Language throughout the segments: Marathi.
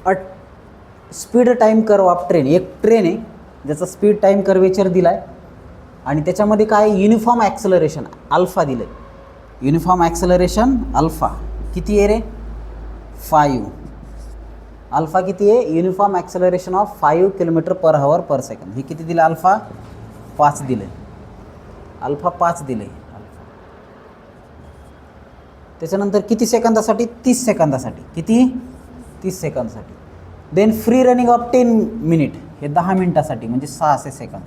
A speed time curve of train, एक ट्रेन आहे ज्याचा स्पीड टाईम कर्वेचर दिला आहे आणि त्याच्यामध्ये काय युनिफॉर्म ॲक्सलरेशन अल्फा दिलं आहे. युनिफॉर्म ॲक्सलरेशन अल्फा किती आहे रे? 5. अल्फा किती आहे? Uniform acceleration of 5 km/h/s. हे किती दिलं? अल्फा 5 दिलं. अल्फा 5 दिले. त्याच्यानंतर किती सेकंदासाठी? 30 सेकंदासाठी. किती? 30 सेकंदासाठी. Then free running of 10 minute, हे 10 मिनिटासाठी म्हणजे 600 सेकंद.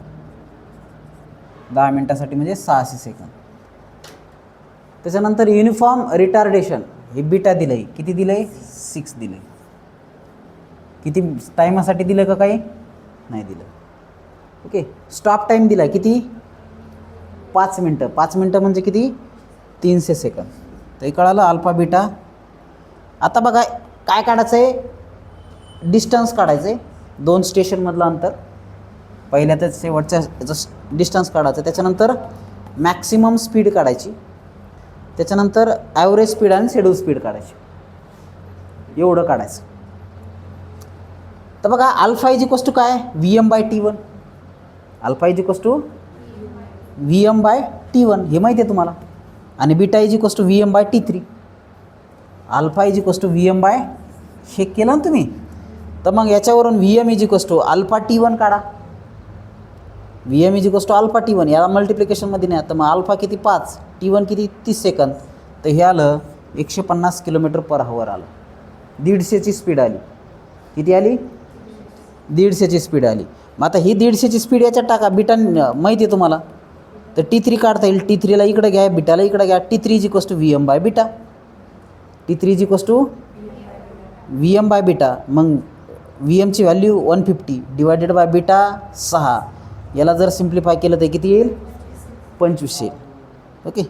10 मिनिटासाठी म्हणजे 600 सेकंद. त्याच्यानंतर युनिफॉर्म रिटार्डेशन, हे बीटा दिलं आहे. किती दिलं आहे? 6 दिलं आहे. किती टायमासाठी दिलं का काही? नाही दिलं. ओके. स्टॉप टाईम दिला आहे किती? 5 मिनटं. 5 मिनटं म्हणजे किती? 300 सेकंद. तर हे कळालं अल्फा बीटा. आता बघा काय काढायचं आहे? डिस्टन्स काढायचं आहे. 2 स्टेशनमधलं अंतर, पहिल्या तर शेवटच्या याचं डिस्टन्स काढायचं. त्याच्यानंतर मॅक्सिमम स्पीड काढायची. त्याच्यानंतर ॲव्हरेज स्पीड आणि शेड्यूल स्पीड काढायची. एवढं काढायचं. तर बघा अल्फा इज इक्वल्स टू काय? Vm/T1. Alpha is equals to Vm/T1 हे माहिती आहे तुम्हाला. आणि beta is equals to Vm/T3. Alpha is equals to Vm हे केलं ना तुम्ही. तर मग याच्यावरून Vm is equals to alpha T1 काढा. Vm is equals to alpha T1. याला मल्टिप्लिकेशनमध्ये नाही. तर मग अल्फा किती? 5, T1 किती? 30 सेकंद. तर हे आलं 150 km/h आलं. 150ची स्पीड आली. किती आली? 150ची स्पीड आली. मग आता ही 150ची स्पीड याच्यात टाका. बीटा माहिती आहे तुम्हाला. तर T3 काढता येईल. T3ला इकडे घ्या, बीटाला इकडे घ्या. T3 इज इक्वल्स टू Vm/बीटा. T3 इज इक्वल्स टू Vm/बीटा. मग Vmची व्हॅल्यू 150 डिवायडेड बाय बीटा 6. याला जर सिम्प्लिफाय केलं तर किती येईल? 25 येईल. ओके,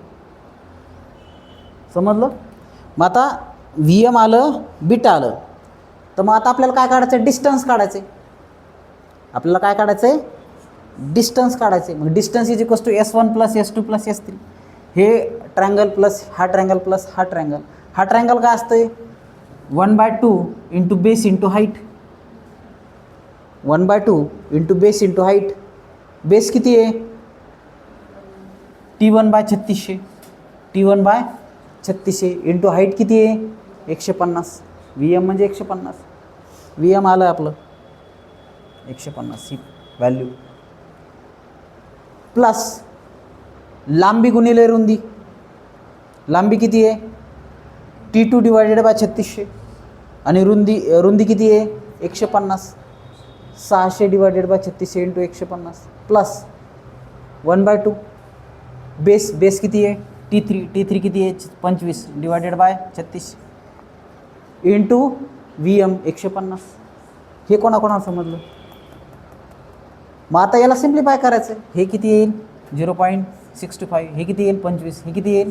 समजलं? मग आता Vm आलं, बीटा आलं. तर मग आता आपल्याला काय काढायचं आहे? डिस्टन्स काढायचं आहे. आपल्याला काय काढायचं आहे? डिस्टन्स काढायचे. मग distance is equals to S1 + S2 + S3. हे ट्रायंगल प्लस हा ट्रायंगल प्लस हा ट्रायंगल. हा ट्रायंगल काय असतं? 1/2 into base into height. 1/2 into base into height. Base किती आहे? T1/3600. T1/3600 इंटू हाईट किती आहे? 150. Vm म्हणजे 150. Vm आलं आपलं 150 ही व्हॅल्यू. प्लस लांबी गुणिले रुंदी. लांबी किती आहे? T2 divided by 3600. आणि रुंदी किती आहे? 150. 600 divided by 3600 into 150 plus 1/2. Base किती आहे? T3 किती आहे? 25 डिवायडेड बाय 36 इंटू Vm 150. हे कोणाकोणाला समजलं? मग आता याला सिम्प्लिफाय करायचं. हे किती येईल? 0.65. हे किती येईल? 25. हे किती येईल?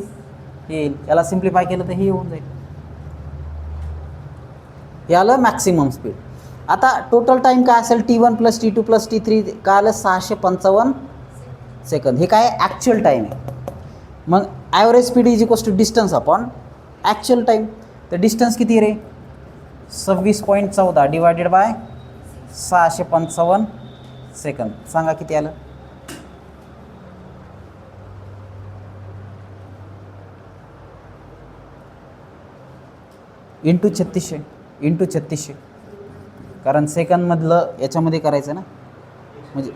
हे येईल. याला सिम्प्लिफाय केलं तर हे होऊन जाईल. हे आलं मॅक्सिमम स्पीड. आता टोटल टाईम काय असेल? T1 + T2 + T3 काय आलं? 655 सेकंद. हे काय? ॲक्च्युअल टाईम आहे. मग average speed is equals to distance upon actual time. तर डिस्टन्स किती रे? 26.14 डिवायडेड बाय 655 सेकंद. सांगा किती आलं? इंटू 3600 कारण सेकंदमधलं याच्यामध्ये करायचं ना, म्हणजे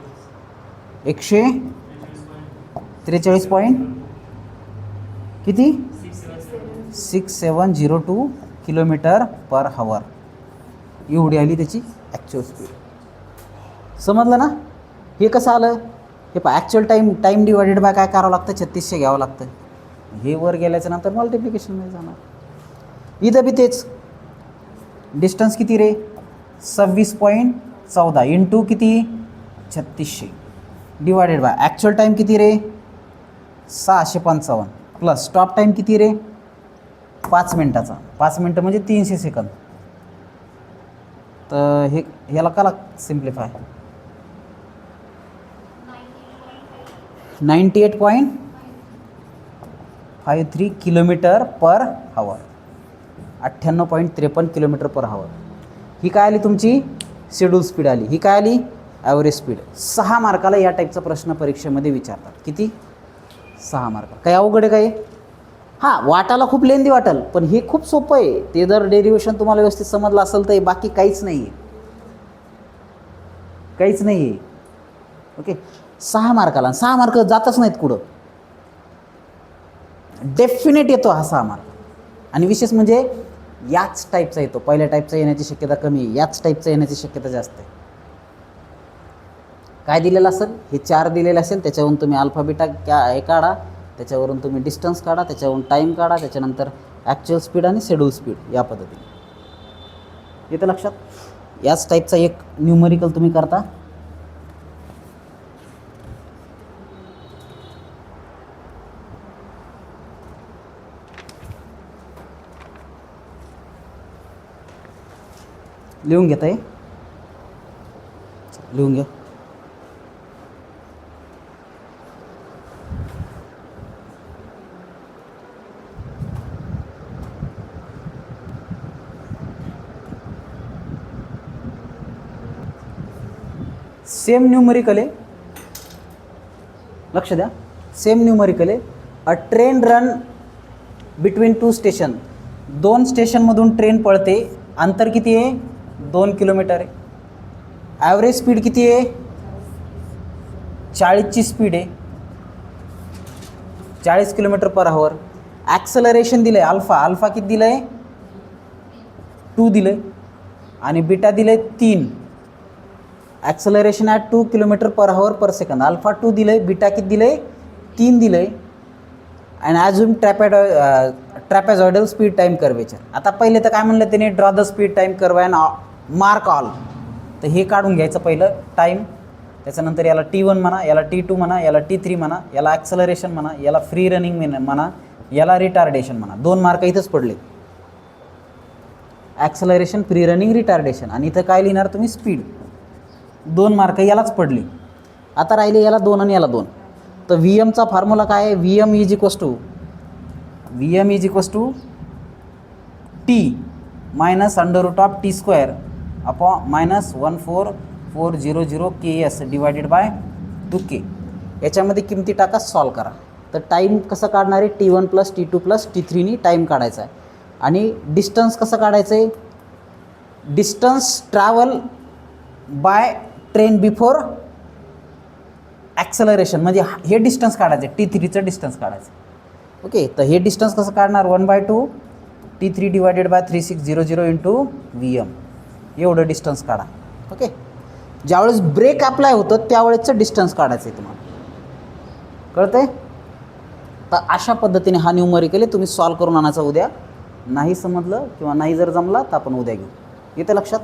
143 पॉईंट किती 6702 km/h एवढी आली त्याची ॲक्च्युअल स्पीड. समजलं ना? हे कसं आलं? हे पहा ॲक्च्युअल टाईम डिवायडेड बाय काय करावं लागतं? 3600 घ्यावं लागतं. हे वर गेल्याच्या नंतर मल्टिप्लिकेशनमध्ये जाणार. इथं बी तेच. डिस्टन्स किती रे? 26.14 इंटू किती 3600 डिवायडेड बाय ॲक्च्युअल टाईम किती रे? 655 प्लस स्टॉप टाईम किती रे? 5 मिनटाचा. 5 मिनटं म्हणजे 300 सेकंद. तर हे ह्याला करा सिम्प्लिफाय. 98.53 km/h 98.53 km/h. ही काय आली तुमची शेड्यूल स्पीड आली, ही काय आली ॲव्हरेज स्पीड. 6 मार्काला या टाईपचा प्रश्न परीक्षेमध्ये विचारतात. किती? 6 मार्क. काही अवघड आहे काय? हां, वाटायला खूप लेंदी वाटेल, पण हे खूप सोपं आहे. ते जर डेरिव्हेशन तुम्हाला व्यवस्थित समजलं असेल तर बाकी काहीच नाही आहे, काहीच नाही आहे. ओके, 6 मार्काला. 6 मार्क जातच नाहीत कुठं, डेफिनेट येतो हा 6 मार्क. आणि विशेष म्हणजे याच टाईपचा येतो, पहिल्या टाईपचा येण्याची शक्यता कमी आहे, याच टाईपचा येण्याची शक्यता जास्त आहे. काय दिलेलं असेल? हे 4 दिलेले असेल, त्याच्यावरून तुम्ही अल्फा बीटा हे काढा, त्याच्यावरून तुम्ही डिस्टन्स काढा, त्याच्यावरून टाईम काढा, त्याच्यानंतर ॲक्च्युअल स्पीड आणि शेड्यूल स्पीड, या पद्धतीने येतं लक्षात. याच टाईपचा एक न्यूमरिकल तुम्ही करता. लिहून घेता आहे, लिहून घ्या. सेम न्यूमरिकल आहे, लक्ष द्या. सेम न्यूमरिकल आहे. A train run between 2 station. 2 स्टेशनमधून ट्रेन पळते. अंतर किती आहे? 2 किलोमीटर आहे. ॲव्हरेज स्पीड किती आहे? 40ची स्पीड आहे, 40 किलोमीटर पर आवर. ॲक्सलरेशन दिलं आहे अल्फा. अल्फा किती दिलं आहे? 2 दिलं आहे. आणि बीटा दिलं आहे 3. Acceleration at 2 kilometre per hour per second. Alpha 2 दिलं आहे, बीटा किती दिलं आहे? 3 दिलं आहे. And assume trapezoidal speed time curvature. आता पहिले तर काय म्हणलं त्याने? Draw the speed time curve and mark all. तर हे काढून घ्यायचं पहिलं टाईम. त्याच्यानंतर याला T1 म्हणा, याला T2 म्हणा, याला T3 म्हणा, याला ॲक्सलरेशन म्हणा, याला फ्री रनिंग म्हणा, याला रिटार्डेशन म्हणा. 2 मार्क इथंच पडले, ॲक्सलरेशन, फ्री रनिंग, रिटार्डेशन. आणि इथं काय लिहिणार तुम्ही? स्पीड. 2 मार्क यालाच पडले. आता राहिले याला 2 आणि याला 2. तर VM चा फॉर्म्युला काय आहे? VM is equals to T minus √T² upon minus 14400 KS divided by 2K. याच्यामध्ये किमती टाका, सॉल्व करा. तर टाईम कसं काढणार आहे? T1 + T2 + T3नी टाईम काढायचा आहे. आणि डिस्टन्स कसं काढायचं आहे? Distance travel by train before acceleration, म्हणजे हे डिस्टन्स काढायचं आहे, T3चं डिस्टन्स काढायचं. ओके, तर हे डिस्टन्स कसं काढणार? 1/2 T3 divided by 3600 into VM. एवढं डिस्टन्स काढा. ओके, ज्यावेळेस ब्रेक अप्लाय होतं त्यावेळेसचं डिस्टन्स काढायचं आहे तुम्हाला. कळतं आहे? तर अशा पद्धतीने हा न्यूमरिकल आहे, तुम्ही सॉल्व करून आणायचा उद्या. नाही समजलं किंवा नाही जर जमला तर आपण उद्या घेऊ. येते लक्षात?